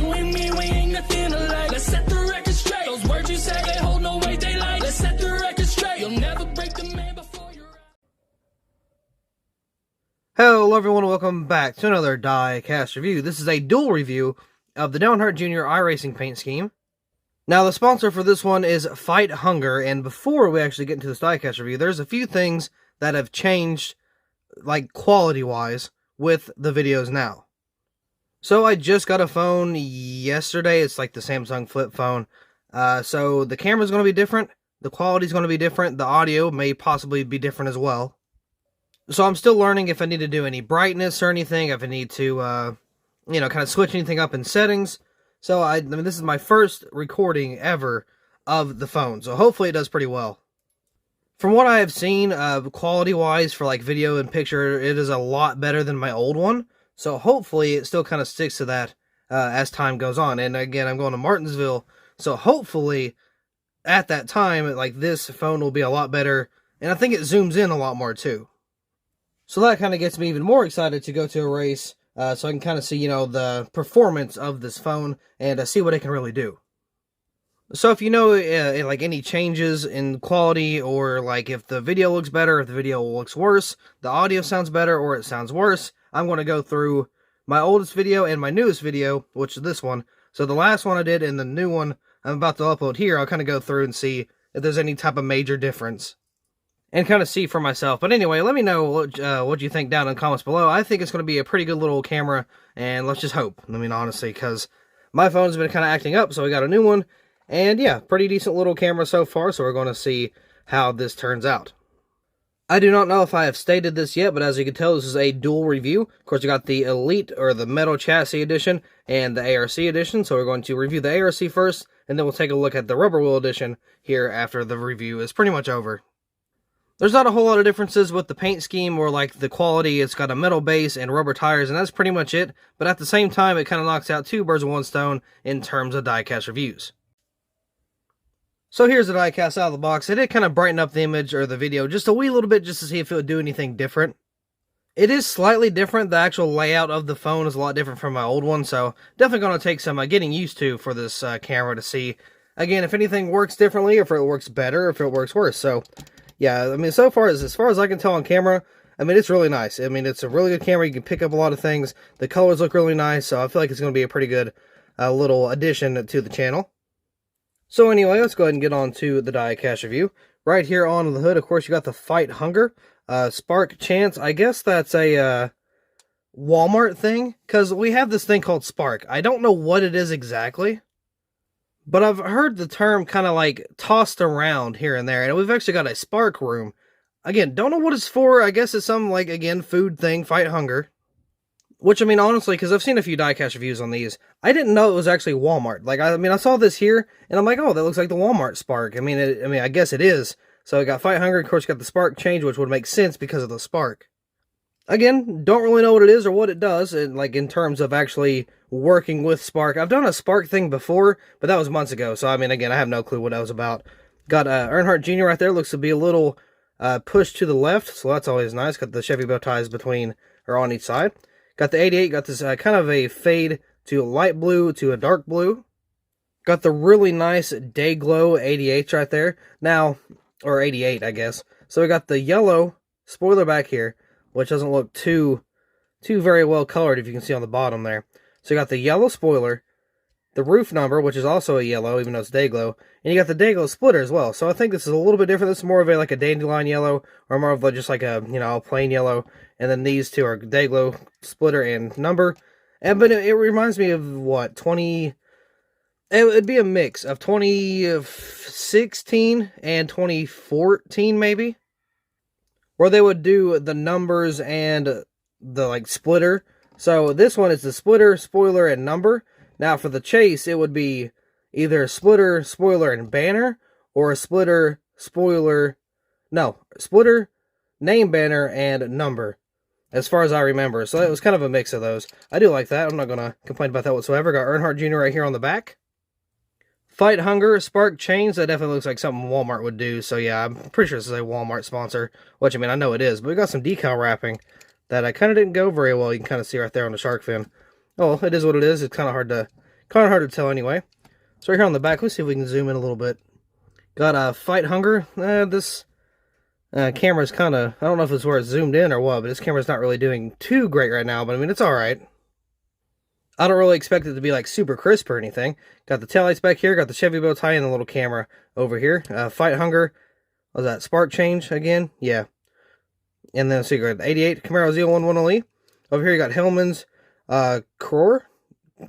You and me, we ain't nothing alike. Let's set the record straight. Those words you say, they hold no weight, they like. Let's set the record straight. You'll never break the man before you're out. Hello everyone, welcome back to another Diecast review. This is a dual review of the Earnhardt Jr. iRacing paint scheme. Now the sponsor for this one is Fight Hunger, and before we actually get into this Diecast review, there's a few things that have changed, like quality-wise, with the videos now. So I just got a phone yesterday. It's like the Samsung flip phone. So the camera's going to be different, the quality's going to be different, the audio may possibly be different as well. So I'm still learning if I need to do any brightness or anything, if I need to, kind of switch anything up in settings. So, I mean, this is my first recording ever of the phone, so hopefully it does pretty well. From what I have seen, quality-wise, for like video and picture, it is a lot better than my old one. So hopefully it still kind of sticks to that as time goes on. And again, I'm going to Martinsville, so hopefully at that time, like, this phone will be a lot better. And I think it zooms in a lot more too. So that kind of gets me even more excited to go to a race, so I can kind of see, the performance of this phone and see what it can really do. So if you know, like, any changes in quality, or like if the video looks better, if the video looks worse, the audio sounds better, or it sounds worse, I'm going to go through my oldest video and my newest video, which is this one. So the last one I did and the new one I'm about to upload here, I'll kind of go through and see if there's any type of major difference. And kind of see for myself. But anyway, let me know what you think down in the comments below. I think it's going to be a pretty good little camera, and let's just hope. I mean, honestly, because my phone's been kind of acting up, so we got a new one. And yeah, pretty decent little camera so far, so we're going to see how this turns out. I do not know if I have stated this yet, but as you can tell, this is a dual review. Of course, you got the Elite, or the Metal Chassis Edition, and the ARC Edition. So we're going to review the ARC first, and then we'll take a look at the Rubber Wheel Edition here after the review is pretty much over. There's not a whole lot of differences with the paint scheme or like the quality. It's got a metal base and rubber tires, and that's pretty much it. But at the same time, it kind of knocks out two birds with one stone in terms of diecast reviews. So here's the diecast out of the box. I did kind of brighten up the image or the video just a wee little bit just to see if it would do anything different. It is slightly different. The actual layout of the phone is a lot different from my old one, so definitely going to take some getting used to for this camera to see, again, if anything works differently, or if it works better, or if it works worse. So yeah, I mean, so far as far as I can tell on camera, I mean, it's really nice. I mean, it's a really good camera. You can pick up a lot of things. The colors look really nice, so I feel like it's going to be a pretty good little addition to the channel. So anyway, let's go ahead and get on to the diecast review. Right here on the hood, of course, you got the Fight Hunger, Spark Chance. I guess that's a Walmart thing, because we have this thing called Spark. I don't know what it is exactly, but I've heard the term kind of like tossed around here and there, and we've actually got a Spark room. Again, don't know what it's for. I guess it's some, like, again, food thing, Fight Hunger. Which, I mean, honestly, because I've seen a few diecast reviews on these, I didn't know it was actually Walmart. Like, I mean, I saw this here, and I'm like, oh, that looks like the Walmart Spark. I mean, I guess it is. So I got Fight Hunger, of course, got the Spark change, which would make sense because of the Spark. Again, don't really know what it is or what it does, like, in terms of actually working with Spark. I've done a Spark thing before, but that was months ago, so, I mean, again, I have no clue what that was about. Got Earnhardt Jr. right there, looks to be a little pushed to the left, so that's always nice. Got the Chevy bow ties on each side. Got the 88, got this kind of a fade to a light blue to a dark blue. Got the really nice Day Glow 88 right there. Now, or 88, I guess. So we got the yellow spoiler back here, which doesn't look too very well colored, if you can see on the bottom there. So you got the yellow spoiler, the roof number, which is also a yellow, even though it's Day Glow, and you got the Day Glow splitter as well. So I think this is a little bit different. This is more of a dandelion yellow, or more of just like a, a plain yellow. And then these two are Day Glow splitter and number. But it reminds me of what, 20... It would be a mix of 2016 and 2014, maybe, where they would do the numbers and the, like, splitter. So this one is the splitter, spoiler, and number. Now for the chase, it would be either splitter, spoiler, and banner, or a splitter, spoiler, splitter, name, banner, and number, as far as I remember. So it was kind of a mix of those. I do like that. I'm not going to complain about that whatsoever. Got Earnhardt Jr. right here on the back. Fight Hunger, Spark Chains. That definitely looks like something Walmart would do. So yeah, I'm pretty sure this is a Walmart sponsor. Which, I mean, I know it is. But we got some decal wrapping that I kind of didn't go very well. You can kind of see right there on the shark fin. Oh, it is what it is. It's kind of hard to Kind of hard to tell anyway. So right here on the back, let's see if we can zoom in a little bit. Got a Fight Hunger. This camera's kind of, I don't know if it's where it's zoomed in or what, but this camera's not really doing too great right now, but I mean, it's alright. I don't really expect it to be like super crisp or anything. Got the taillights back here, got the Chevy bow tie and the little camera over here. Fight Hunger, what was that, spark change again? Yeah. And then, so you got 88 Camaro ZL1 1LE. Over here you got Hellman's Cror?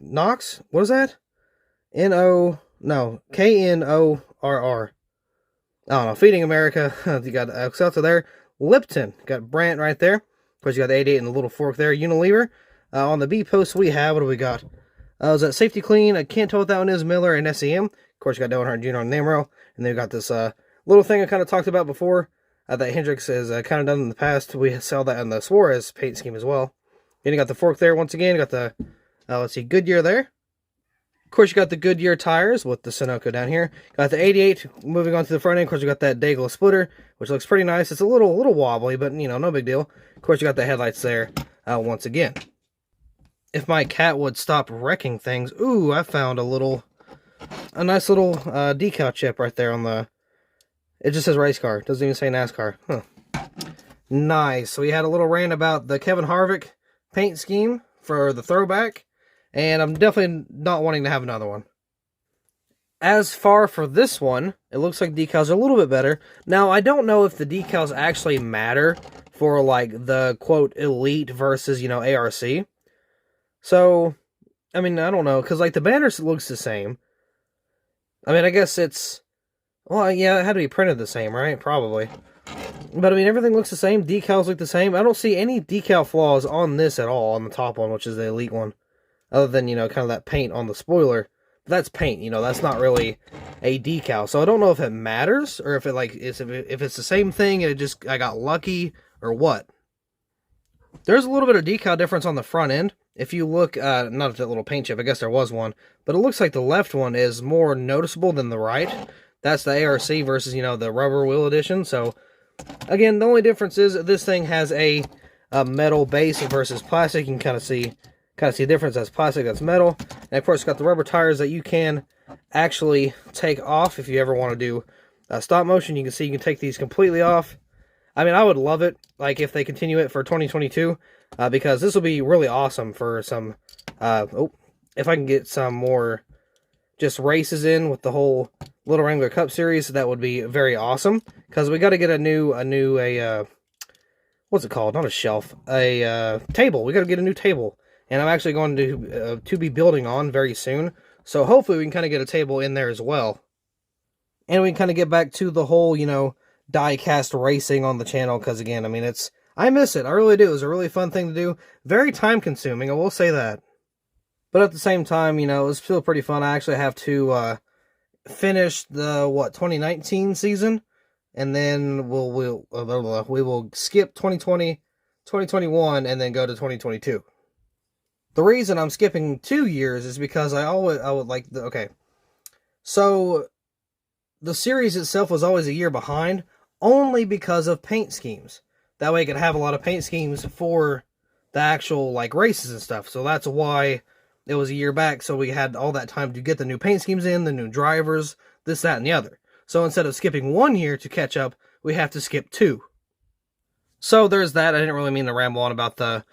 Knox? What is that? K-N-O-R-R. I don't know. Feeding America. You got Excelta there. Lipton. Got Brandt right there. Of course, you got the 88 and the little fork there. Unilever. On the B post we have, what do we got? Was that Safety Clean? I can't tell what that one is. Miller and SEM. Of course, you got Earnhardt Jr. on the name rail. And then we got this little thing I kind of talked about before. That Hendrix has kind of done in the past. We sell that in the Suarez paint scheme as well. Then you got the fork there once again. You got the, let's see, Goodyear there. Of course, you got the Goodyear tires with the Sunoco down here. Got the 88 moving on to the front end. Of course, you got that Daigle splitter, which looks pretty nice. It's a little wobbly, but, you know, no big deal. Of course, you got the headlights there once again. If my cat would stop wrecking things. Ooh, I found a nice little decal chip right there on the... It just says race car. Doesn't even say NASCAR. Huh. Nice. So we had a little rant about the Kevin Harvick paint scheme for the throwback. And I'm definitely not wanting to have another one. As far for this one, it looks like decals are a little bit better. Now, I don't know if the decals actually matter for, like, the, quote, Elite versus, you know, ARC. So, I mean, I don't know. Because, like, the banner looks the same. I mean, I guess it's... Well, yeah, it had to be printed the same, right? Probably. But, I mean, everything looks the same. Decals look the same. I don't see any decal flaws on this at all, on the top one, which is the Elite one. Other than, you know, kind of that paint on the spoiler. But that's paint, you know, that's not really a decal. So I don't know if it matters, or if it, like, if it's the same thing and I got lucky, or what. There's a little bit of decal difference on the front end. If you look, not at that little paint chip, I guess there was one. But it looks like the left one is more noticeable than the right. That's the ARC versus, you know, the rubber wheel edition. So, again, the only difference is this thing has a metal base versus plastic. You can kind of see the difference. That's plastic, that's metal. And, of course, it's got the rubber tires that you can actually take off if you ever want to do stop motion. You can see you can take these completely off. I mean, I would love it, like, if they continue it for 2022, because this will be really awesome for some, if I can get some more just races in with the whole Little Wrangler Cup Series, that would be very awesome, because we got to get a new, what's it called? Not a shelf, a table. We got to get a new table, and I'm actually going to be building on very soon, so hopefully we can kind of get a table in there as well, and we can kind of get back to the whole, you know, diecast racing on the channel, because again, I mean, I miss it, I really do. It was a really fun thing to do, very time consuming, I will say that, but at the same time, you know, it was still pretty fun. I actually have to finish the 2019 season, and then we will skip 2020, 2021, and then go to 2022. The reason I'm skipping 2 years is because I would like okay, so the series itself was always a year behind, only because of paint schemes. That way I could have a lot of paint schemes for the actual, like, races and stuff. So that's why it was a year back, so we had all that time to get the new paint schemes in, the new drivers, this, that, and the other. So instead of skipping 1 year to catch up, we have to skip 2. So there's that. I didn't really mean to ramble on about the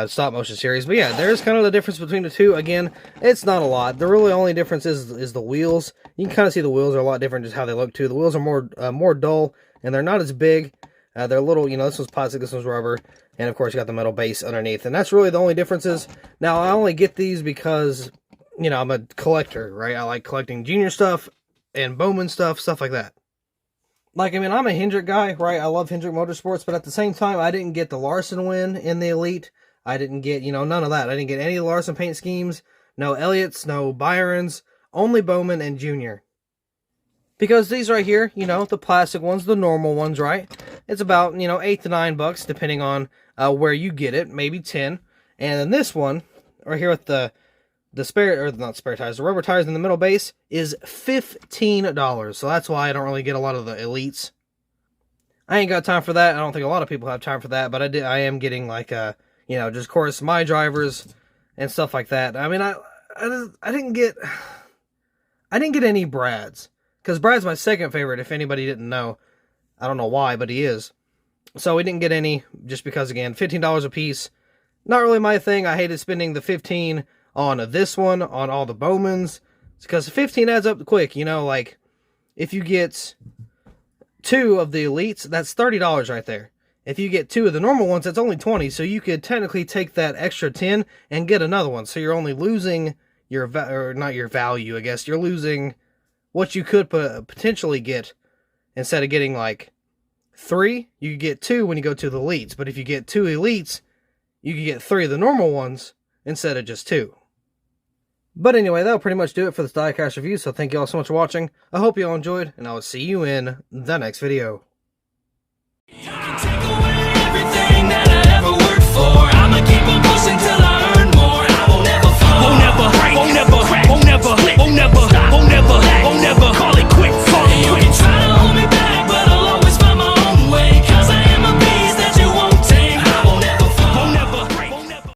stop motion series, but yeah, there's kind of the difference between the two. Again, it's not a lot. The really only difference is the wheels. You can kind of see the wheels are a lot different, just how they look too. The wheels are more dull, and they're not as big. They're a little, you know, this one's plastic, this one's rubber, and of course you got the metal base underneath, and that's really the only differences. Now, I only get these because, you know, I'm a collector, right? I like collecting junior stuff and Bowman stuff like that. Like, I mean, I'm a Hendrick guy, right? I love Hendrick Motorsports, but at the same time, I didn't get the Larson win in the Elite. I didn't get, you know, none of that. I didn't get any Larson paint schemes, no Elliott's, no Byrons, only Bowman and Junior. Because these right here, you know, the plastic ones, the normal ones, right? It's about, you know, $8 to $9, depending on where you get it, maybe 10. And then this one, right here with the spare, or not spare tires, the rubber tires in the middle base, is $15. So that's why I don't really get a lot of the Elites. I ain't got time for that. I don't think a lot of people have time for that, but I am getting, like, you know, just, of course, my drivers and stuff like that. I mean, I didn't get any Brads, because Brad's my second favorite, if anybody didn't know. I don't know why, but he is. So we didn't get any, just because, again, $15 a piece. Not really my thing. I hated spending the $15 on this one, on all the Bowmans. It's because 15 adds up quick, you know, like, if you get 2 of the Elites, that's $30 right there. If you get 2 of the normal ones, that's only $20, so you could technically take that extra 10 and get another one. So you're only losing your, or not your value, I guess. You're losing what you could potentially get. Instead of getting, like, 3, you get 2 when you go to the Elites. But if you get 2 Elites, you can get 3 of the normal ones instead of just 2. But anyway, that'll pretty much do it for this diecast review, so thank you all so much for watching. I hope you all enjoyed, and I will see you in the next video. Take away everything that I ever worked for. I'ma keep on pushing till